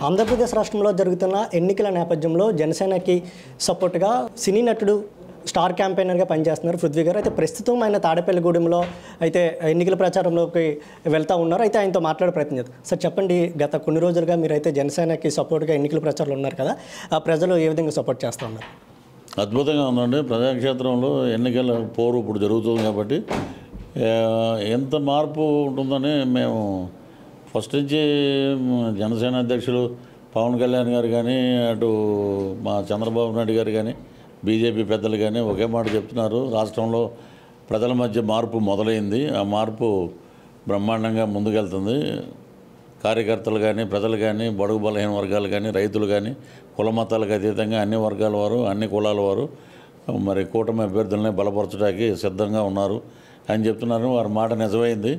ఆంధ్రప్రదేశ్ రాష్ట్రంలో జరుగుతున్న ఎన్నికల నేపథ్యంలో జనసేనకి సపోర్ట్గా సినీ నటుడు స్టార్ క్యాంపెయినర్గా పనిచేస్తున్నారు పృథ్వీ గారు. అయితే ప్రస్తుతం ఆయన తాడేపల్లిగూడెంలో అయితే ఎన్నికల ప్రచారంలోకి వెళ్తూ ఉన్నారు. అయితే ఆయనతో మాట్లాడే ప్రయత్నం చేద్దాం. సార్ చెప్పండి, గత కొన్ని రోజులుగా మీరైతే జనసేనకి సపోర్ట్గా ఎన్నికల ప్రచారంలో ఉన్నారు కదా, ఆ ప్రజలు ఏ విధంగా సపోర్ట్ చేస్తూ ఉన్నారు? అద్భుతంగా ఉందండి. ప్రజాక్షేత్రంలో ఎన్నికల పోరు ఇప్పుడు జరుగుతుంది కాబట్టి ఎంత మార్పు ఉంటుందని మేము ఫస్ట్ నుంచి జనసేన అధ్యక్షులు పవన్ కళ్యాణ్ గారు కానీ, అటు మా చంద్రబాబు నాయుడు గారు కానీ, బీజేపీ పెద్దలు కానీ ఒకే మాట చెప్తున్నారు. రాష్ట్రంలో ప్రజల మధ్య మార్పు మొదలైంది. ఆ మార్పు బ్రహ్మాండంగా ముందుకెళ్తుంది. కార్యకర్తలు కానీ, ప్రజలు కానీ, బడుగు బలహీన వర్గాలు కానీ, రైతులు కానీ, కుల మతాలకు అతీతంగా అన్ని వర్గాల వారు, అన్ని కులాల వారు మరి కూటమి అభ్యర్థులనే బలపరచడానికి సిద్ధంగా ఉన్నారు అని చెప్తున్నారు. వారి మాట నిజమైంది.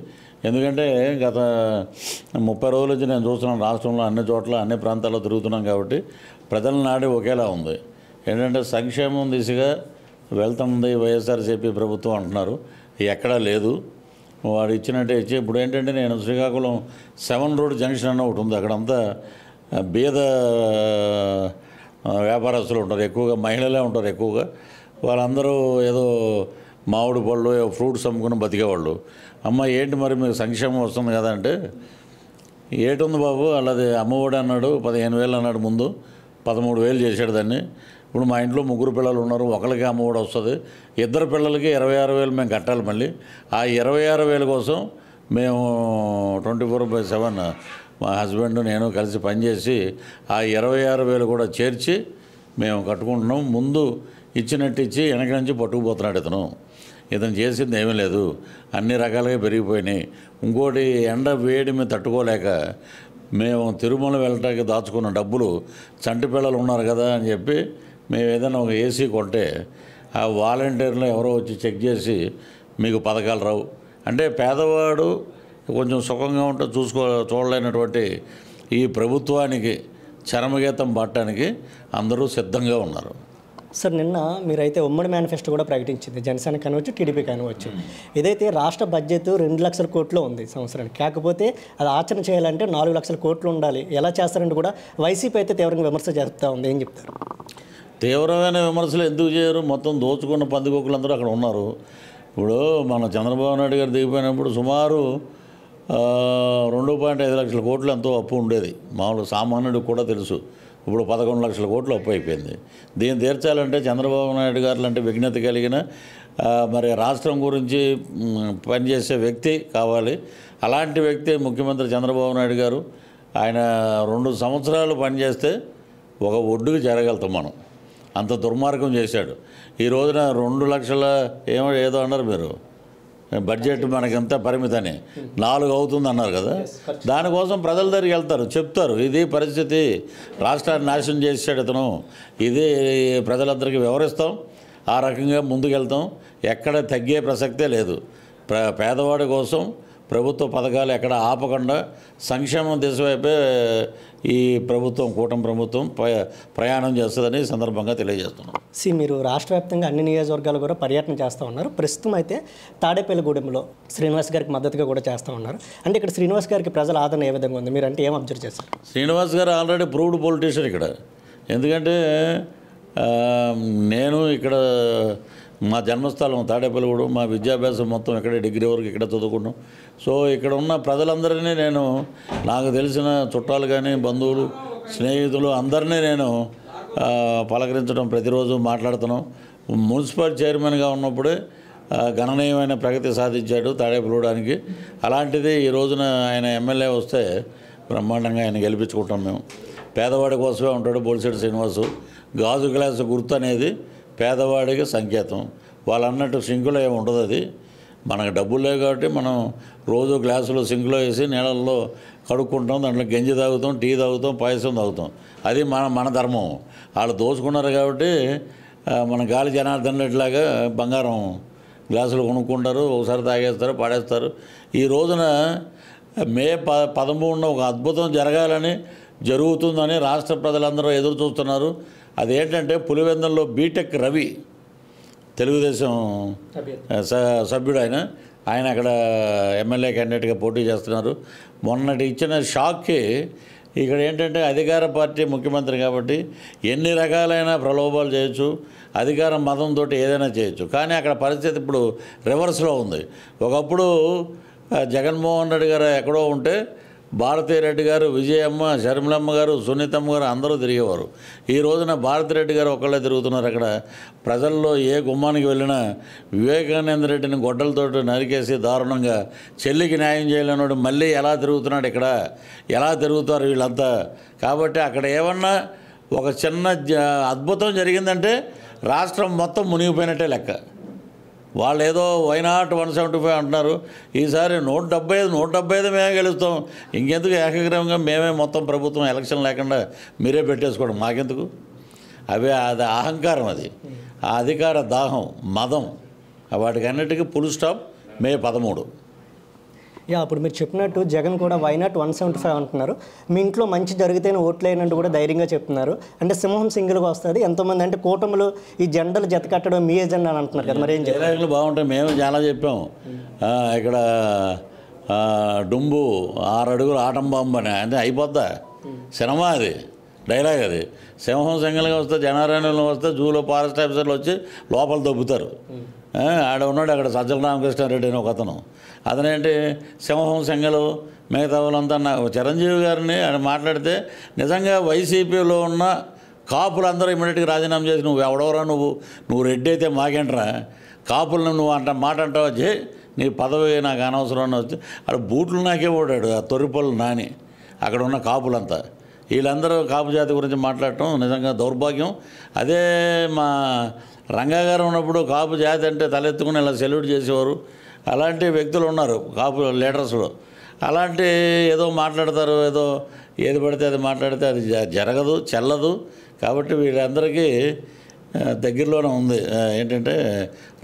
ఎందుకంటే గత 30 రోజుల నుంచి నేను చూస్తున్నాను, రాష్ట్రంలో అన్ని చోట్ల అన్ని ప్రాంతాల్లో తిరుగుతున్నాం కాబట్టి ప్రజల నాడి ఒకేలా ఉంది. ఏంటంటే సంక్షేమం దిశగా వెళ్తుంది వైఎస్ఆర్సీపీ ప్రభుత్వం అంటున్నారు. ఎక్కడా లేదు. వాడు ఇచ్చినట్టే ఇచ్చి ఇప్పుడు ఏంటంటే నేను శ్రీకాకుళం 7 రోడ్ జంక్షన్ అన్న ఒకటి ఉంది. అక్కడంతా బీద వ్యాపారస్తులు ఉంటారు, ఎక్కువగా మహిళలే ఉంటారు. ఎక్కువగా వాళ్ళందరూ ఏదో మామిడి పళ్ళు ఫ్రూట్స్ అమ్ముకుని బతికేవాళ్ళు. అమ్మ ఏంటి మరి మీకు సంక్షేమం వస్తుంది కదా అంటే, ఏటుంది బాబు అలాది అమ్మఒడి అన్నాడు 15,000 అన్నాడు, ముందు 13,000 చేశాడు దాన్ని. ఇప్పుడు మా ఇంట్లో 3 పిల్లలు ఉన్నారు, ఒకరికి అమ్మఒడి వస్తుంది, 2 పిల్లలకి 26,000 మేము కట్టాలి. మళ్ళీ ఆ 26,000 కోసం మేము 24/7 మా హస్బెండ్ నేను కలిసి పనిచేసి ఆ 26,000 కూడా చేర్చి మేము కట్టుకుంటున్నాం. ముందు ఇచ్చినట్టు ఇచ్చి వెనక నుంచి పట్టుకుపోతున్నాడు ఇతను చేసింది ఏమీ లేదు, అన్ని రకాలుగా పెరిగిపోయినాయి. ఇంకోటి ఎండ వేడి మీద తట్టుకోలేక మేము తిరుమల వెళ్ళటానికి దాచుకున్న డబ్బులు చంటి పిల్లలు ఉన్నారు కదా అని చెప్పి మేము ఏదైనా ఒక ఏసీ కొంటే ఆ వాలంటీర్లు ఎవరో వచ్చి చెక్ చేసి మీకు పథకాలు రావు అంటే, పేదవాడు కొంచెం సుఖంగా ఉంటే చూడలేనటువంటి ఈ ప్రభుత్వానికి చరమగీతం పట్టడానికి అందరూ సిద్ధంగా ఉన్నారు. సార్, నిన్న మీరైతే ఉమ్మడి మేనిఫెస్టో కూడా ప్రకటించింది, జనసేన కానివచ్చు, టీడీపీ కానివచ్చు. ఇదైతే రాష్ట్ర బడ్జెట్ 2 లక్షల కోట్లు ఉంది సంవత్సరానికి. కాకపోతే అది ఆచరణ చేయాలంటే 4 లక్షల కోట్లు ఉండాలి. ఎలా చేస్తారంటే కూడా వైసీపీ అయితే తీవ్రంగా విమర్శ జరుపుతూ ఉంది. ఏం చెప్తారు? తీవ్రమైన విమర్శలు ఎందుకు చేయరు? మొత్తం దోచుకున్న పందికొక్కులందరూ అక్కడ ఉన్నారు. ఇప్పుడు మన చంద్రబాబు నాయుడు గారు దిగిపోయినప్పుడు సుమారు 2.5 లక్షల కోట్లు ఎంతో అప్పు ఉండేది. మామూలు సామాన్యుడికి కూడా తెలుసు. ఇప్పుడు 11 లక్షల కోట్లు అప్పు అయిపోయింది. దీన్ని తీర్చాలంటే చంద్రబాబు నాయుడు గారు లాంటి విజ్ఞత కలిగిన మరి రాష్ట్రం గురించి పనిచేసే వ్యక్తి కావాలి. అలాంటి వ్యక్తి ముఖ్యమంత్రి చంద్రబాబు నాయుడు గారు. ఆయన 2 సంవత్సరాలు పనిచేస్తే ఒక ఒడ్డుకు చేరగలుగుతాం మనం. అంత దుర్మార్గం చేశాడు. ఈ రోజున 2 లక్షల ఏదో అన్నారు మీరు, బడ్జెట్ మనకింత పరిమితని 4 అవుతుంది అన్నారు కదా. దానికోసం ప్రజల దగ్గరికి వెళ్తారు, చెప్తారు ఇది పరిస్థితి, రాష్ట్రాన్ని నాశనం చేసాడు ఇతను, ఇది ప్రజలందరికీ వివరిస్తాం. ఆ రకంగా ముందుకెళ్తాం. ఎక్కడ తగ్గే ప్రసక్తే లేదు. పేదవాడి కోసం ప్రభుత్వ పథకాలు ఎక్కడ ఆపకుండా సంక్షేమం దిశ వైపే ఈ ప్రభుత్వం, కూటమి ప్రభుత్వం ప్రయాణం చేస్తుందని సందర్భంగా తెలియజేస్తున్నాం. మీరు రాష్ట్ర వ్యాప్తంగా అన్ని నియోజకవర్గాలు కూడా పర్యటన చేస్తూ ఉన్నారు. ప్రస్తుతం అయితే తాడేపల్లిగూడెంలో శ్రీనివాస్ గారికి మద్దతుగా కూడా చేస్తూ ఉన్నారు. అంటే ఇక్కడ శ్రీనివాస్ గారికి ప్రజల ఆదరణ ఏ విధంగా ఉంది? మీరు అంటే ఏం అబ్జర్వ్ చేస్తారు? శ్రీనివాస్ గారు ఆల్రెడీ ప్రూవ్డ్ పొలిటీషియన్ ఇక్కడ. ఎందుకంటే నేను ఇక్కడ మా జన్మస్థలం తాడేపల్లిగూడెం, మా విద్యాభ్యాసం మొత్తం ఇక్కడే, డిగ్రీ వరకు ఇక్కడ చదువుకున్నాం. సో ఇక్కడ ఉన్న ప్రజలందరినీ నేను, నాకు తెలిసిన చుట్టాలు కానీ, బంధువులు, స్నేహితులు అందరినీ నేను పలకరించడం, ప్రతిరోజు మాట్లాడుతున్నాం. మున్సిపల్ చైర్మన్గా ఉన్నప్పుడే గణనీయమైన ప్రగతి సాధించాడు తాడేపల్లిగూడానికి. అలాంటిది ఈ రోజున ఆయన ఎమ్మెల్యే వస్తే బ్రహ్మాండంగా ఆయన గెలిపించుకుంటాం మేము. పేదవాడి కోసమే ఉంటాడు బొలిశెట్టి శ్రీనివాసు. గాజు గ్లాసు గుర్తు అనేది పేదవాడికి సంకేతం. వాళ్ళు అన్నట్టు సింకులో ఏమి ఉండదు. అది మనకు డబ్బులు లేవు కాబట్టి మనం రోజు గ్లాసులో సింకులో వేసి నీళ్ళల్లో కడుక్కుంటాం, దాంట్లో గంజి తాగుతాం, టీ తాగుతాం, పాయసం తాగుతాం. అది మన ధర్మం. వాళ్ళు దోచుకున్నారు కాబట్టి మన గాలి జనార్దన్ రెడ్డిలాగా బంగారం గ్లాసులు కొనుక్కుంటారు, ఒకసారి తాగేస్తారు, పాడేస్తారు. ఈ రోజున మే 13న ఒక అద్భుతం జరగాలని, జరుగుతుందని రాష్ట్ర ప్రజలందరూ ఎదురు చూస్తున్నారు. అదేంటంటే పులివెందుల్లో బీటెక్ రవి, తెలుగుదేశం సభ్యుడు, ఆయన అక్కడ ఎమ్మెల్యే క్యాండిడేట్గా పోటీ చేస్తున్నారు. మొన్నటి ఇచ్చిన షాక్కి ఇక్కడ ఏంటంటే అధికార పార్టీ ముఖ్యమంత్రి కాబట్టి ఎన్ని రకాలైన ప్రలోభాలు చేయొచ్చు, అధికారం మతంతో ఏదైనా చేయొచ్చు. కానీ అక్కడ పరిస్థితి ఇప్పుడు రివర్స్లో ఉంది. ఒకప్పుడు జగన్మోహన్ రెడ్డి గారు ఎక్కడో ఉంటే భారతీరెడ్డి గారు, విజయమ్మ, షర్మిలమ్మ గారు, సునీతమ్మ గారు అందరూ తిరిగేవారు. ఈ రోజున భారతిరెడ్డి గారు ఒక్కళ్ళే తిరుగుతున్నారు. అక్కడ ప్రజల్లో ఏ గుమ్మానికి వెళ్ళినా వివేకానంద రెడ్డిని గొడ్డలతో నరికేసి దారుణంగా చెల్లికి న్యాయం చేయలేనోడు మళ్ళీ ఎలా తిరుగుతున్నాడు, ఇక్కడ ఎలా తిరుగుతారు వీళ్ళంతా. కాబట్టి అక్కడ ఏమన్నా ఒక చిన్న అద్భుతం జరిగిందంటే రాష్ట్రం మొత్తం మునిగిపోయినట్టే లెక్క. వాళ్ళు ఏదో వైనాట్ 175 అంటున్నారు. ఈసారి 175 మేమే గెలుస్తాం, ఇంకెందుకు ఏకగ్రీవంగా మేమే మొత్తం ప్రభుత్వం ఎలక్షన్ లేకుండా మీరే పెట్టేసుకోవడం మాకెందుకు. అది అహంకారం, అది ఆ అధికార దాహం, మదం, వాటికి అన్నిటికీ ఫుల్ స్టాప్ మే 13. ఇప్పుడు మీరు చెప్పినట్టు జగన్ కూడా వైనాట్ 175 అంటున్నారు. మీ ఇంట్లో మంచి జరిగితేనే ఓట్లేనంటూ కూడా ధైర్యంగా చెప్తున్నారు. అంటే సింహం సింగిల్గా వస్తుంది. ఎంతోమంది అంటే కూటములు ఈ జెండలు జత కట్టడం మీ ఏజెండా అని అంటున్నారు కదా, మరి ఏం డైలాగులు బాగుంటాయి. మేము చాలా చెప్పాము. ఇక్కడ డుంబు 6 అడుగులు ఆటం బాంబు అని అంటే అయిపోద్దా సినిమా, అది డైలాగ్. అది సింహం సింగిల్గా వస్తే జనారణ్యంలో వస్తే జూలో ఫారెస్ట్ ఆఫీసర్లు వచ్చి లోపల దొబ్బుతారు. ఆడ ఉన్నాడు అక్కడ సజ్జల రామకృష్ణారెడ్డి అని ఒక అతనేంటి సింహం సింగలు, మిగతా వాళ్ళంతా చిరంజీవి గారిని ఆయన మాట్లాడితే నిజంగా వైసీపీలో ఉన్న కాపులందరూ ఇమ్మీడియట్గా రాజీనామా చేసి నువ్వు ఎవడవరా, నువ్వు రెడ్డి అయితే మాకేంట్రా, కాపులను నువ్వు మాట అంటావా, జే నీ పదవి నాకు అనవసరం అని వచ్చి అక్కడ బూట్లు నాకే ఓడాడు ఆ తొర్రిపల్లి నాని. అక్కడ ఉన్న కాపులంతా వీళ్ళందరూ కాపు జాతి గురించి మాట్లాడటం నిజంగా దౌర్భాగ్యం. అదే మా రంగా గారు ఉన్నప్పుడు కాపు జాతి అంటే తలెత్తుకుని ఇలా సెల్యూట్ చేసేవారు. అలాంటి వ్యక్తులు ఉన్నారు కాపు లీడర్స్లో. అలాంటి ఏదో మాట్లాడతారు, ఏదో ఏది పడితే అది మాట్లాడితే అది జరగదు, చెల్లదు. కాబట్టి వీళ్ళందరికీ దగ్గరలోనే ఉంది. ఏంటంటే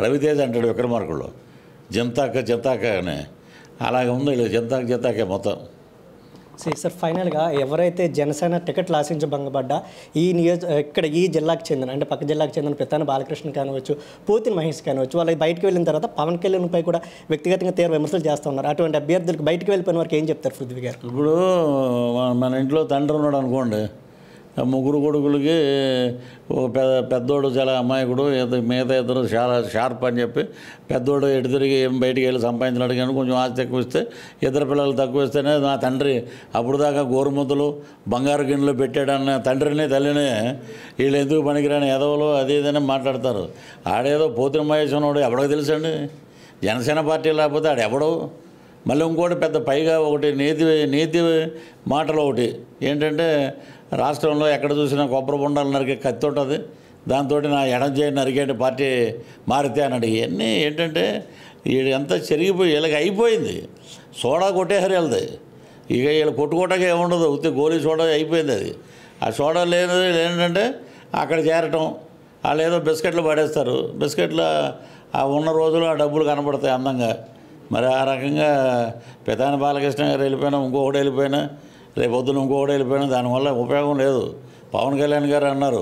రవితేజ అంటాడు విక్రమార్కుల్లో, జింతాక అని, అలాగే ఉంది వీళ్ళు జింతాకే మొత్తం. సార్ ఫైనల్గా ఎవరైతే జనసేన టికెట్లు ఆశించి భంగపడ్డా ఇక్కడ ఈ జిల్లాకు చెందిన అంటే పక్క జిల్లాకు చెందిన పితాని బాలకృష్ణ కానివచ్చు, పోతిని మహేష్ కానివచ్చు, వాళ్ళకి బయటకు వెళ్ళిన తర్వాత పవన్ కళ్యాణ్పై కూడా వ్యక్తిగతంగా తీవ్ర విమర్శలు చేస్తూ ఉన్నారు. అటువంటి అభ్యర్థులకు బయటకు వెళ్ళిపోయిన వారికి ఏం చెప్తారు పృథ్వీ గారు? ఇప్పుడు మన ఇంట్లో తండ్రి ఉన్నాడు అనుకోండి, ముగ్గురు కొడుకులకి ఒక పెద్దోడు చాలా అమాయకుడు, మిగతా ఇద్దరు చాలా షార్ప్ అని చెప్పి పెద్దోడు ఎటు తిరిగి ఏం బయటికి వెళ్ళి సంపాదించినాడు కానీ కొంచెం ఆస్తి ఎక్కువ ఇస్తే ఇద్దరు పిల్లలు తక్కువ ఇస్తేనే నా తండ్రి అప్పుడు దాకా గోరుముద్దలు బంగారు గిన్నెలు పెట్టాడన్న తండ్రిని తల్లిని వీళ్ళు ఎందుకు పనికిరాని ఎదవలు అది ఇదని మాట్లాడతారు. ఆడేదో పోతిన మహేష్ ఉన్నవాడు ఎవడో తెలుసండి, జనసేన పార్టీ లేకపోతే ఆడెవడో. మళ్ళీ ఇంకోటి పెద్ద పైగా ఒకటి నీతి మాటలు ఒకటి ఏంటంటే రాష్ట్రంలో ఎక్కడ చూసినా కొబ్బరి బొండాలు నరికే కత్తి ఉంటుంది, దాంతో నా ఎడం చేయి నరికేటి పార్టీ మారితే అన్నాడు. ఇవన్నీ ఏంటంటే ఎంత చెరిగిపోయి వీళ్ళకి అయిపోయింది. సోడా కొట్టేసారు వెళ్ది, ఇక వీళ్ళు కొట్టుకోవటానికి ఏముండదు, ఉత్తి గోలీ సోడా అయిపోయింది. అది ఆ సోడా లేనిది ఏంటంటే అక్కడ చేరటం, వాళ్ళు ఏదో బిస్కెట్లు పడేస్తారు, బిస్కెట్లు ఆ ఉన్న రోజులు ఆ డబ్బులు కనబడతాయి అందంగా. మరి ఆ రకంగా పితాని బాలకృష్ణ గారు వెళ్ళిపోయినా, ఇంకొకటి వెళ్ళిపోయినా, రేపొద్దున ఇంకొకటి వెళ్ళిపోయినా దానివల్ల ఉపయోగం లేదు. పవన్ కళ్యాణ్ గారు అన్నారు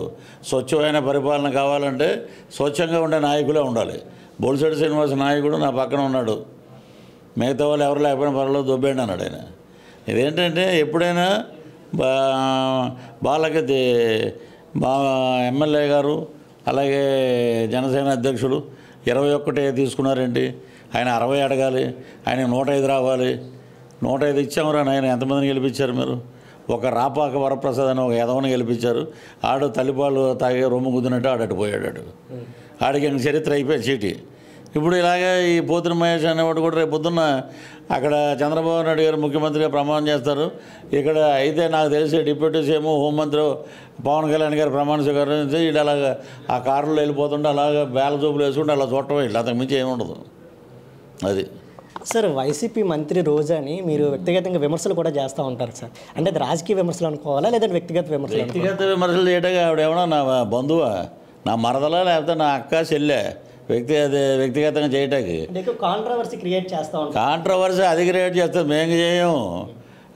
స్వచ్ఛమైన పరిపాలన కావాలంటే స్వచ్ఛంగా ఉండే నాయకులే ఉండాలి. బొలిశెట్టి శ్రీనివాస నాయకుడు నా పక్కన ఉన్నాడు, మిగతా వాళ్ళు ఎవరు లేకపోయినా పర్వాలేదు దొబ్బేయండి అన్నాడు ఆయన. ఇదేంటంటే ఎప్పుడైనా వాళ్ళకి మా ఎమ్మెల్యే గారు అలాగే జనసేన అధ్యక్షుడు 21 తీసుకున్నారేంటి, ఆయన 60 అడగాలి, ఆయన 105 రావాలి. 105 ఇచ్చామరా నాయన, ఎంతమందిని గెలిపించారు మీరు? ఒక రాపాక వరప్రసాద్ అని ఒక ఎదవని గెలిపించారు. ఆడు తల్లిపాలు తాగే రొమ్ము కుదినట్టు ఆడట్టు పోయాడు. ఆడికి ఇంక చరిత్ర అయిపోయింది చీటి. ఇప్పుడు ఇలాగే ఈ పోతిన మహేష్ అనేవాడు కూడా రేపు పొద్దున్న అక్కడ చంద్రబాబు నాయుడు గారు ముఖ్యమంత్రిగా ప్రమాణం చేస్తారు. ఇక్కడ అయితే నాకు తెలిసి డిప్యూటీ సీఎం హోంమంత్రి పవన్ కళ్యాణ్ గారు ప్రమాణ స్వీకారం చేసి వీళ్ళు అలాగా ఆ కారులో వెళ్ళిపోతుంటే అలాగే బేల చూపులు వేసుకుంటే అలా చూడటం వీళ్ళు, అంతకు మించి ఏముండదు. అది సార్ వైసీపీ మంత్రి రోజాని మీరు వ్యక్తిగతంగా విమర్శలు కూడా చేస్తూ ఉంటారు సార్. అంటే అది రాజకీయ విమర్శలు అనుకోవాలా లేదంటే వ్యక్తిగత విమర్శలు? వ్యక్తిగత విమర్శలు చేయటం ఆవిడేమన్నా నా బంధువా, నా మరదలా, లేకపోతే నా అక్క చెల్లె వ్యక్తిగతంగా చేయటానికి కాంట్రవర్సీ క్రియేట్ చేస్తూ ఉంటాం. కాంట్రవర్సీ అది క్రియేట్ చేస్తుంది, మేము చేయము.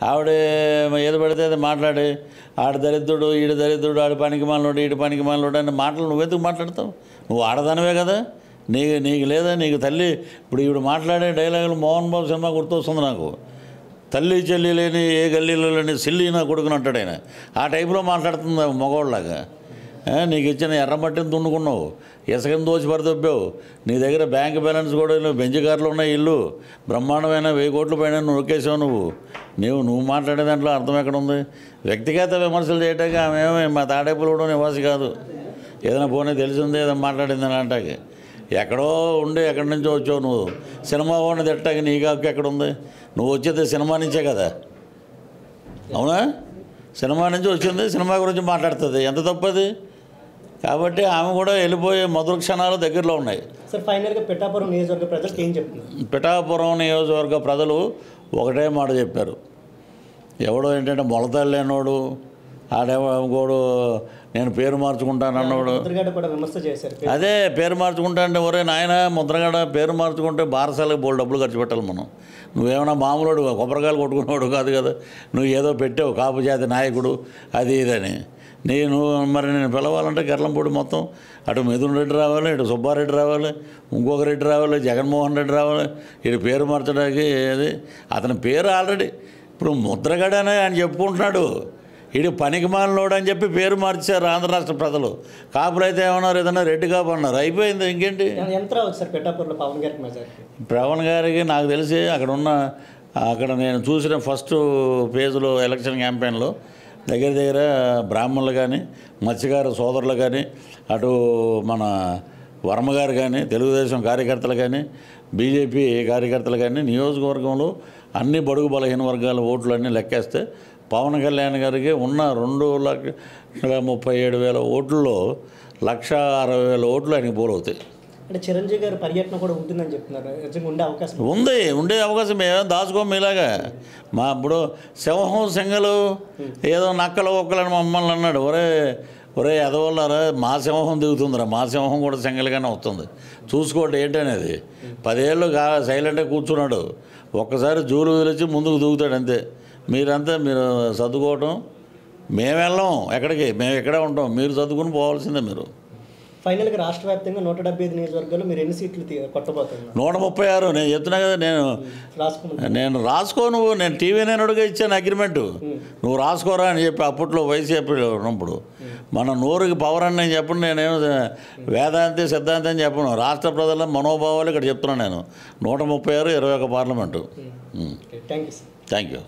ఆవిడ ఏది పడితే అది మాట్లాడి ఆడు దరిద్రుడు, ఈడు దరిద్రుడు, ఆడు పనికి మాలోడు, ఈడు పనికి మాలోడు అనే మాటలు నువ్వెందుకు మాట్లాడతావు? నువ్వు ఆడదానివే కదా, నీకు లేదా నీకు తల్లి. ఇప్పుడు ఈవిడ మాట్లాడే డైలాగులు మోహన్ బాబు సినిమా గుర్తొస్తుంది నాకు. తల్లి చెల్లి లేని ఏ గల్లీలో లేని సిల్లి నా కొడుకుని అంటాడు ఆయన. ఆ టైపులో మాట్లాడుతుంది మగవాళ్ళలాగా. నీకు ఇచ్చిన ఎర్రమట్టిని దున్నుకున్నావు, ఇసుకని దోచి పడిదొబ్బావు, నీ దగ్గర బ్యాంక్ బ్యాలెన్స్ కూడా బెంచ్ కార్లు ఉన్నాయి, ఇల్లు బ్రహ్మాండమైన 1000 కోట్ల పైన నువ్వు నొక్కేసావు. నువ్వు మాట్లాడే దాంట్లో అర్థం ఎక్కడ ఉంది? వ్యక్తిగత విమర్శలు చేయటానికి ఆమె మా తాడేపల్లి కూడా నివాసి కాదు. ఏదైనా పోనీ తెలిసిందే ఏదైనా మాట్లాడిందని అంటాకి. ఎక్కడో ఉండి ఎక్కడి నుంచో వచ్చావు నువ్వు. సినిమా వాడిని తిట్టాక నీ కాకు ఎక్కడుంది? నువ్వు వచ్చేది సినిమా నుంచే కదా, అవునా? సినిమా నుంచి వచ్చింది, సినిమా గురించి మాట్లాడుతుంది. ఎంత తప్పది? కాబట్టి ఆమె కూడా వెళ్ళిపోయే మధుర క్షణాలు దగ్గరలో ఉన్నాయి. సార్, ఫైనల్గా పిఠాపురం నియోజకవర్గ ప్రజలకు ఏం చెప్తున్నారు? పిఠాపురం నియోజకవర్గ ప్రజలు ఒకటే మాట చెప్పారు. ఎవడో ఏంటంటే మొలతాడు లేనోడు, ఆడేవాడు నేను పేరు మార్చుకుంటానన్నాడు. అదే పేరు మార్చుకుంటా అంటే, ఒరే నాయన ముద్రగడ పేరు మార్చుకుంటే బారసాలకు బోల్ డబ్బులు ఖర్చు పెట్టాలి మనం. నువ్వేమన్నా మామూలుడు కొబ్బరికాయలు కొట్టుకునేవాడు కాదు కదా. నువ్వు ఏదో పెట్టావు కాపు జాతి నాయకుడు అది ఇదని. నేను పిలవాలంటే గర్లంపూడి మొత్తం అటు మిథున్ రెడ్డి రావాలి, ఇటు సుబ్బారెడ్డి రావాలి, ఇంకొక రెడ్డి రావాలి, జగన్మోహన్ రెడ్డి రావాలి. ఇటు పేరు మార్చడానికి అది అతని పేరు ఆల్రెడీ ఇప్పుడు ముద్రగడ అని ఆయన చెప్పుకుంటున్నాడు. ఇది పనికి మాలినోడు అని చెప్పి పేరు మార్చారు ఆంధ్ర రాష్ట్ర ప్రజలు. కాపులు అయితే ఏమన్నారు, ఏదన్నా రెడ్డి కాపు అన్నారు. అయిపోయింది, ఇంకేంటి? పవన్ గారికి నాకు తెలిసి అక్కడ నేను చూసిన ఫస్ట్ పేజ్లో ఎలక్షన్ క్యాంపెయిన్లో దగ్గర బ్రాహ్మణులు కానీ, మత్స్యకార సోదరులు కానీ, అటు మన వర్మ గారు కానీ, తెలుగుదేశం కార్యకర్తలు కానీ, బీజేపీ కార్యకర్తలు కానీ, నియోజకవర్గంలో అన్ని బడుగు బలహీన వర్గాల ఓట్లు అన్నీ లెక్కేస్తే పవన్ కళ్యాణ్ గారికి ఉన్న 2,37,000 ఓట్లలో 1,60,000 ఓట్లు ఆయనకి పోలవుతాయి. అంటే చిరంజీవి గారి పర్యటన కూడా ఉంటుందని చెప్తున్నారు. ఉండే అవకాశం ఏమో దాచుకోము ఇలాగా. ఇప్పుడు సింహం సింగలు ఏదో నక్కలు ఒక్కలని మమ్మల్ని అన్నాడు. ఒరే ఎదవల్లారా, మా సింహం దిగుతుందిరా, మా సింహం కూడా సింగల్గానే వస్తుంది, చూసుకోండి ఏంటనేది. 10 ఏళ్ళు సైలెంట్గా కూర్చున్నాడు. ఒక్కసారి జూలు వదిలిచి ముందుకు దూకుతాడు అంతే. మీరు సర్దుకోవటం, మేము వెళ్ళాం ఎక్కడికి, మేము ఎక్కడే ఉంటాం, మీరు సర్దుకుని పోవాల్సిందే. మీరు ఫైనల్గా రాష్ట్ర వ్యాప్తంగా 175 నియోజకవర్గాలు మీరు ఎన్ని సీట్లు కొట్టబోతున్నారు? 136. నేను చెప్తున్నా కదా, నేను రాసుకోను. నేను టీవీ నేనుగా ఇచ్చాను అగ్రిమెంటు, నువ్వు రాసుకోరా అని చెప్పి అప్పట్లో వైసీపీ ఉన్నప్పుడు. మన నోరుకి పవర్ అని నేను చెప్పను. నేనేమో వేదాంతి సిద్ధాంతి అని చెప్పను. రాష్ట్ర ప్రజల మనోభావాలు ఇక్కడ చెప్తున్నాను నేను. 136, 21 parliament. Thank you. Thank you.